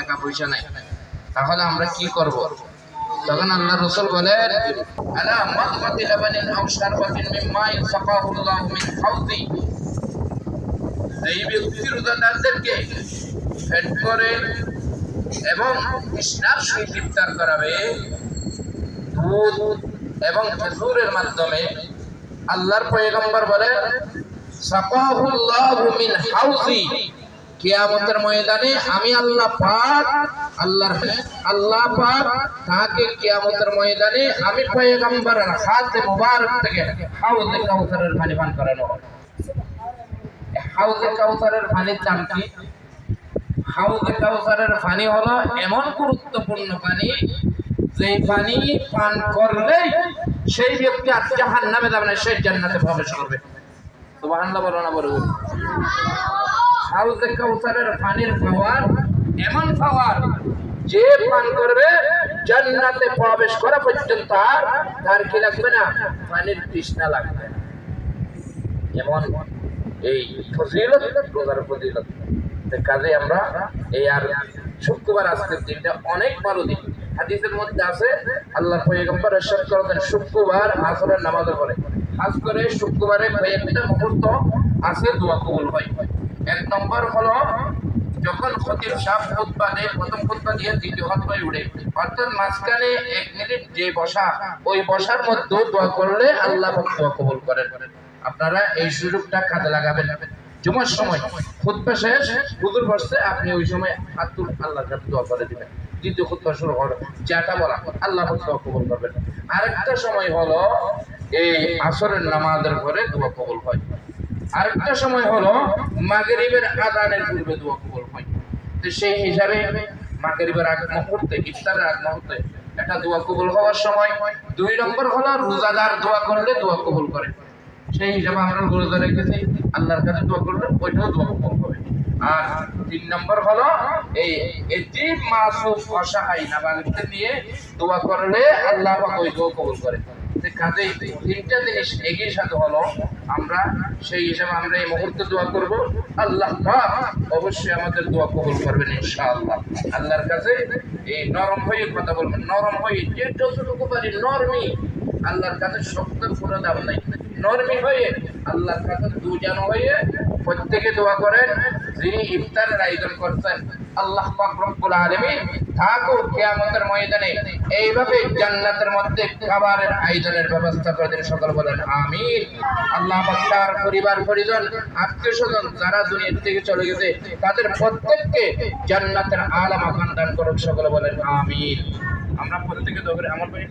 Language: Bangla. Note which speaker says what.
Speaker 1: টাকা পয়সা নাই, তাহলে আমরা কি করব? তখন আল্লাহ রাসূল বলেন, আলা মাদমাতি লাবানিন আও শারবাতিন মিন মাইন সাকাহুল্লাহু মিন হাউজি। এই ব্যক্তি রোজাদারদেরকে ফেট করে এবং তৃষ্ণার সহিত ইফতার করাবে দুধ এবং খেজুরের মাধ্যমে। আল্লাহর পয়গম্বর বলেন, সাকাহুল্লাহু মিন হাউজি, কিয়ামতের ময়দানে আমি আল্লাহ পাক তাকে কিয়ামতের ময়দানে আমি পয়গম্বরের হাতে মুবারক থেকে হাউজে কাউসারের পানি পান করানো হবে। হাউজে কাউসারের পানির দাম কি? হাউজে কাউসারের পানি হলো এমন গুরুত্বপূর্ণ পানি, যে পানি পান করলে সেই ব্যক্তি আর জাহান্নামে যাবে না, সেই জান্নাতে প্রবেশ করবে। সুবহানাল্লাহ বলো না বলো। হাউজে কাউসারের পানির পাওয়ার এমন পাওয়ার, যে পান করবে জান্নাতে প্রবেশ করা পর্যন্ত তার কি লাগবে না? পানির তৃষ্ণা লাগবে না। এমন এই ফজিলত, রোজার ফজিলত। কাজে আমরা এই আর শুক্রবার, আজকের দিনটা অনেক ভালো দিন। হাদিসের মধ্যে আছে, আল্লাহর পয়গম্বর ইরশাদ করেন, শুক্রবার আসরের নামাজের পরে, খাস করে শুক্রবারে কয়েকটা মুহূর্ত আছে দোয়া কবুল হয়। এক নম্বর হলো যখন খতিব সাহেব খুতবা দেয়, প্রথম খুতবা দিয়ে দ্বিতীয় খুতবায় উঠে, অর্থাৎ মাঝখানে 1 মিনিট যে বসা, ওই বসার মধ্যে দোয়া করলে আল্লাহ পাক দোয়া কবুল করেন। আপনারা এই সুযোগটা কাজে লাগাবেন। জুমার সময় খুতবা শেষ, হুজুর বসছে, আপনি ওই সময় হাত তুলে আল্লাহর কাছে দোয়া করে দিবেন। দ্বিতীয় খুতবা শুরু হবে, যেটা বলা আল্লাহ পাক দোয়া কবুল করবেন। আরেকটা সময় হলো এই আসরের নামাজের পরে দোয়া কবুল হয়। আরেকটা সময় হলো মাগরিবের আযানের পূর্বে দোয়া কবুল হয়। তো সেই হিসাবে মাগরিবের আগ মুহূর্তে, ইফতারের আগ মুহূর্তে এটা দোয়া কবুল হওয়ার সময়। 2 নম্বর হলো রোজাদার দোয়া করলে দোয়া কবুল করে, সেই হিসাবে আমরা রোজা রেখেছি, আল্লাহর কাছে দোয়া করলে ওইটাও দোয়া কবুল হবে। আর 3 নম্বর হলো এই এতিম মাসুম অসহায় নাবালিগদের নিয়ে দোয়া করলে আল্লাহ পাক ওই দোয়া কবুল করে। কাজে 3টা জিনিস একই সাথে হলো, আমরা সেই হিসাবে আমরা এই মুহূর্তে দোয়া করব, আল্লাহ পাক অবশ্যই আমাদের দোয়া কবুল করবেন ইনশাআল্লাহ। আল্লাহর কাছে এই নরম হয়ে কথা বলবেন, নরম হয়ে, যে যতটুকু পারি নরমি, আল্লাহর কাছে শক্ত কোনো দাম নাই, নরমি হয়ে আল্লাহর কাছে দুজন হয়ে প্রত্যেকে দোয়া করেন। যিনি ইফতারের আয়োজন করছেন, আল্লাহ পাক রব্বুল আলামিন তাকে কিয়ামতের ময়দানে এইভাবে জান্নাতের মধ্যে খাবারের আয়োজনের ব্যবস্থা করে দেন। সকল বলেন আমিন। আল্লাহ পাক তার পরিবার পরিজন, আত্মীয় স্বজন যারা দুনিয়া থেকে চলে গেছে, তাদের প্রত্যেককে জান্নাতের আলা মাকান দান করুন। সকল বলেন আমিন। আমরা প্রত্যেকে দোয়া করি। আমার ভাই